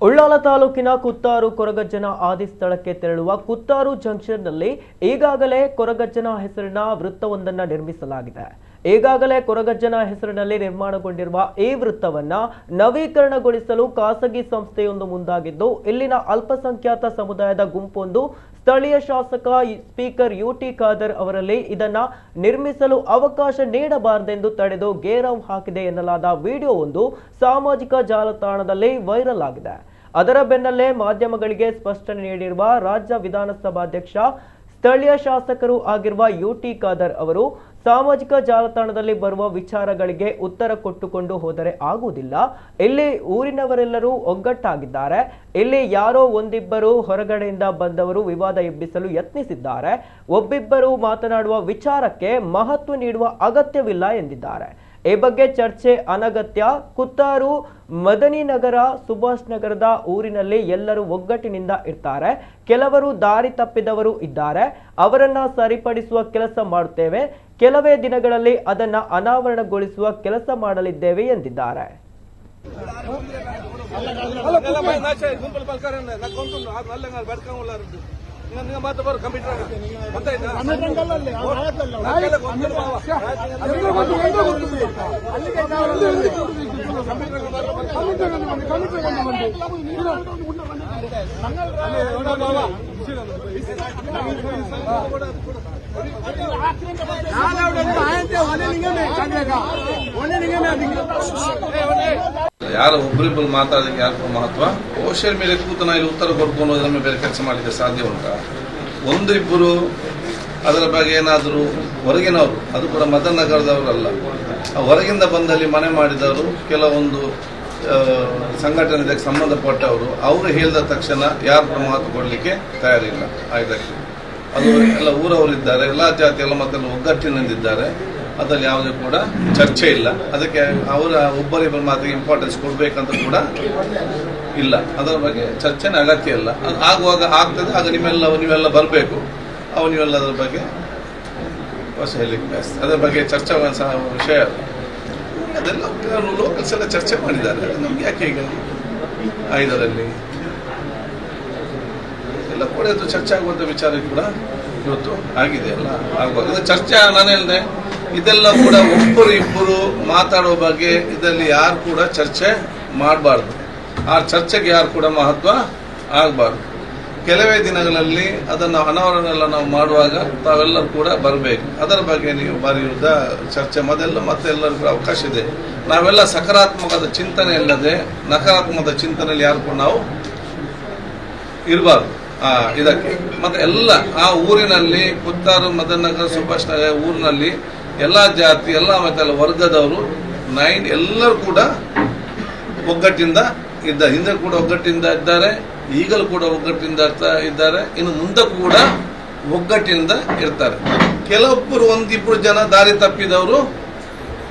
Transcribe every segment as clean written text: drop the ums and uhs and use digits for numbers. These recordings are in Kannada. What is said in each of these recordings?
ಉಳ್ಳಾಲ ತಾಲೂಕಿನ ಕುತ್ತಾರು ಕೊರಗಜ್ಜನ ಆದಿ ಸ್ಥಳಕ್ಕೆ ತೆರಳುವ ಕುತ್ತಾರು ಜಂಕ್ಷನ್ನಲ್ಲಿ ಈಗಾಗಲೇ ಕೊರಗಜ್ಜನ ಹೆಸರಿನ ವೃತ್ತವೊಂದನ್ನು ನಿರ್ಮಿಸಲಾಗಿದೆ. ಈಗಾಗಲೇ ಕೊರಗಜ್ಜನ ಹೆಸರಿನಲ್ಲಿ ನಿರ್ಮಾಣಗೊಂಡಿರುವ ಈ ವೃತ್ತವನ್ನ ನವೀಕರಣಗೊಳಿಸಲು ಖಾಸಗಿ ಸಂಸ್ಥೆಯೊಂದು ಮುಂದಾಗಿದ್ದು, ಇಲ್ಲಿನ ಅಲ್ಪಸಂಖ್ಯಾತ ಸಮುದಾಯದ ಗುಂಪೊಂದು ಸ್ಥಳೀಯ ಶಾಸಕ ಸ್ಪೀಕರ್ ಯುಟಿ ಖಾದರ್ ಅವರಲ್ಲಿ ಇದನ್ನ ನಿರ್ಮಿಸಲು ಅವಕಾಶ ನೀಡಬಾರದೆಂದು ತಡೆದು ಗೇರವ್ ಹಾಕಿದೆ ಎನ್ನಲಾದ ವಿಡಿಯೋವೊಂದು ಸಾಮಾಜಿಕ ಜಾಲತಾಣದಲ್ಲಿ ವೈರಲ್ ಆಗಿದೆ. ಅದರ ಬೆನ್ನಲ್ಲೇ ಮಾಧ್ಯಮಗಳಿಗೆ ಸ್ಪಷ್ಟನೆ ನೀಡಿರುವ ರಾಜ್ಯ ವಿಧಾನಸಭಾಧ್ಯಕ್ಷ ಸ್ಥಳೀಯ ಶಾಸಕರು ಆಗಿರುವ ಯುಟಿ ಖಾದರ್ ಅವರು ಸಾಮಾಜಿಕ ಜಾಲತಾಣದಲ್ಲಿ ಬರುವ ವಿಚಾರಗಳಿಗೆ ಉತ್ತರ ಕೊಟ್ಟುಕೊಂಡು ಹೋದರೆ ಆಗುವುದಿಲ್ಲ. ಇಲ್ಲಿ ಊರಿನವರೆಲ್ಲರೂ ಒಗ್ಗಟ್ಟಾಗಿದ್ದಾರೆ. ಇಲ್ಲಿ ಯಾರೋ ಒಂದಿಬ್ಬರು ಹೊರಗಡೆಯಿಂದ ಬಂದವರು ವಿವಾದ ಎಬ್ಬಿಸಲು ಯತ್ನಿಸಿದ್ದಾರೆ. ಒಬ್ಬಿಬ್ಬರು ಮಾತನಾಡುವ ವಿಚಾರಕ್ಕೆ ಮಹತ್ವ ನೀಡುವ ಅಗತ್ಯವಿಲ್ಲ ಎಂದಿದ್ದಾರೆ. ಈ ಬಗ್ಗೆ ಚರ್ಚೆ ಅನಗತ್ಯ. ಕುತ್ತಾರು, ಮದನಿನಗರ, ಸುಭಾಷ್ ನಗರದ ಊರಿನಲ್ಲಿ ಎಲ್ಲರೂ ಒಗ್ಗಟ್ಟಿನಿಂದ ಇರ್ತಾರೆ. ಕೆಲವರು ದಾರಿ ತಪ್ಪಿದವರು ಇದ್ದಾರೆ. ಅವರನ್ನ ಸರಿಪಡಿಸುವ ಕೆಲಸ ಮಾಡುತ್ತೇವೆ. ಕೆಲವೇ ದಿನಗಳಲ್ಲಿ ಅದನ್ನ ಅನಾವರಣಗೊಳಿಸುವ ಕೆಲಸ ಮಾಡಲಿದ್ದೇವೆ ಎಂದಿದ್ದಾರೆ. ಯಾರು ಒಬ್ಬರಿಬ್ಬರು ಮಾತಾಡೋದಕ್ಕೆ ಯಾರು ಮಹತ್ವ? ಸೋಷಿಯಲ್ ಮೀಡಿಯಾ ಕೂತು ನಾವು ಇಲ್ಲಿ ಉತ್ತರ ಕೊಡ್ಕೊಂಡು ನಮ್ಮ ಬೇರೆ ಕೆಲಸ ಮಾಡಲಿಕ್ಕೆ ಸಾಧ್ಯ ಉಂಟಾ? ಒಂದು ಇಬ್ಬರು ಅದರ ಬಗ್ಗೆ ಏನಾದರೂ ಹೊರಗಿನವರು, ಅದು ಕೂಡ ಮದನ್ ನಗರದವರಲ್ಲ, ಹೊರಗಿಂದ ಬಂದಲ್ಲಿ ಮನೆ ಮಾಡಿದವರು, ಕೆಲವೊಂದು ಸಂಘಟನೆಗೆ ಸಂಬಂಧಪಟ್ಟವರು, ಅವರು ಹೇಳಿದ ತಕ್ಷಣ ಯಾರು ಕೂಡ ಮಹತ್ವ ಕೊಡಲಿಕ್ಕೆ ತಯಾರಿಲ್ಲ. ಇದಕ್ಕೆ ಅದು ಎಲ್ಲ ಊರವರಿದ್ದಾರೆ, ಎಲ್ಲ ಜಾತಿ ಎಲ್ಲ ಮಕ್ಕಳು ಒಗ್ಗಟ್ಟಿನಿಂದಿದ್ದಾರೆ. ಅದರಲ್ಲಿ ಯಾವುದೇ ಕೂಡ ಚರ್ಚೆ ಇಲ್ಲ. ಅದಕ್ಕೆ ಅವರ ಒಬ್ಬರಿಬ್ಬರ ಮಾತಿಗೆ ಇಂಪಾರ್ಟೆನ್ಸ್ ಕೊಡಬೇಕಂತ ಕೂಡ ಇಲ್ಲ. ಅದರ ಬಗ್ಗೆ ಚರ್ಚೆನೇ ಅಗತ್ಯ ಇಲ್ಲ. ಅದು ಆಗುವಾಗ ಆಗ್ತದೆ. ಆಗ ನೀವೆಲ್ಲ ಬರಬೇಕು. ನೀವೆಲ್ಲ ಅದರ ಬಗ್ಗೆ ಹೇಳಲಿಕ್ಕೆ ಬಯಸ್ತದೆ. ಅದರ ಬಗ್ಗೆ ಚರ್ಚೆ ವಿಷಯ ಅಲ್ಲ. ಅದೆಲ್ಲ ಲೋಕಲ್ಸ್ ಎಲ್ಲ ಚರ್ಚೆ ಮಾಡಿದ್ದಾರೆ. ಅದು ನಮ್ಗೆ ಯಾಕೆ ಈಗ ಇದರಲ್ಲಿ ಎಲ್ಲ ಕೂಡ ಇದು ಚರ್ಚೆ ಆಗುವಂಥ ವಿಚಾರ ಕೂಡ ಇವತ್ತು ಆಗಿದೆ. ಎಲ್ಲ ಆಗುವಾಗ ಇದು ಚರ್ಚೆ ನಾನು ಹೇಳಿದೆ. ಇದೆಲ್ಲ ಕೂಡ ಒಬ್ಬರು ಇಬ್ಬರು ಮಾತಾಡೋ ಬಗ್ಗೆ ಇದರಲ್ಲಿ ಯಾರು ಕೂಡ ಚರ್ಚೆ ಮಾಡಬಾರ್ದು. ಆ ಚರ್ಚೆಗೆ ಯಾರು ಕೂಡ ಮಹತ್ವ ಆಗಬಾರ್ದು. ಕೆಲವೇ ದಿನಗಳಲ್ಲಿ ಅದನ್ನು ಅನಾವರಣ ನಾವು ಮಾಡುವಾಗ ತಾವೆಲ್ಲರೂ ಕೂಡ ಬರಬೇಕು. ಅದರ ಬಗ್ಗೆ ನೀವು ಬರೆಯುವುದ ಚರ್ಚೆ ಮತ್ತೆಲ್ಲರೂ ಕೂಡ ಅವಕಾಶ ಇದೆ. ನಾವೆಲ್ಲ ಸಕಾರಾತ್ಮಕದ ಚಿಂತನೆ ಇಲ್ಲದೆ ನಕಾರಾತ್ಮಕದ ಚಿಂತನೆಯಲ್ಲಿ ಯಾರು ಕೂಡ ನಾವು ಇರಬಾರ್ದು. ಇದಕ್ಕೆ ಮತ್ತೆ ಎಲ್ಲ ಆ ಊರಿನಲ್ಲಿ ಕುತ್ತಾರು, ಮದನನಗರ, ಸುಭಾಷ್ ನಗರ ಊರಿನಲ್ಲಿ ಎಲ್ಲ ಜಾತಿ, ಎಲ್ಲ ಮತ್ತೆ ವರ್ಗದವರು ಎಲ್ಲರೂ ಕೂಡ ಒಗ್ಗಟ್ಟಿಂದ ಇದ್ದಾರೆ. ಹಿಂದೆ ಕೂಡ ಒಗ್ಗಟ್ಟಿಂದ ಇದ್ದಾರೆ, ಈಗಲೂ ಕೂಡ ಒಗ್ಗಟ್ಟಿಂದ ಇದ್ದಾರೆ, ಇನ್ನು ಮುಂದೆ ಕೂಡ ಒಗ್ಗಟ್ಟಿನಿಂದ ಇರ್ತಾರೆ. ಕೆಲವೊಬ್ಬರು ಒಂದಿಬ್ಬರು ಜನ ದಾರಿ ತಪ್ಪಿದವರು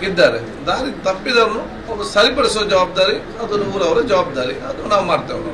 ಇದ್ದಾರೆ. ದಾರಿ ತಪ್ಪಿದವರು ಅವರು ಸರಿಪಡಿಸುವ ಜವಾಬ್ದಾರಿ ಅದು ಊರವರ ಜವಾಬ್ದಾರಿ. ಅದು ನಾವು ಮಾಡ್ತೇವೆ.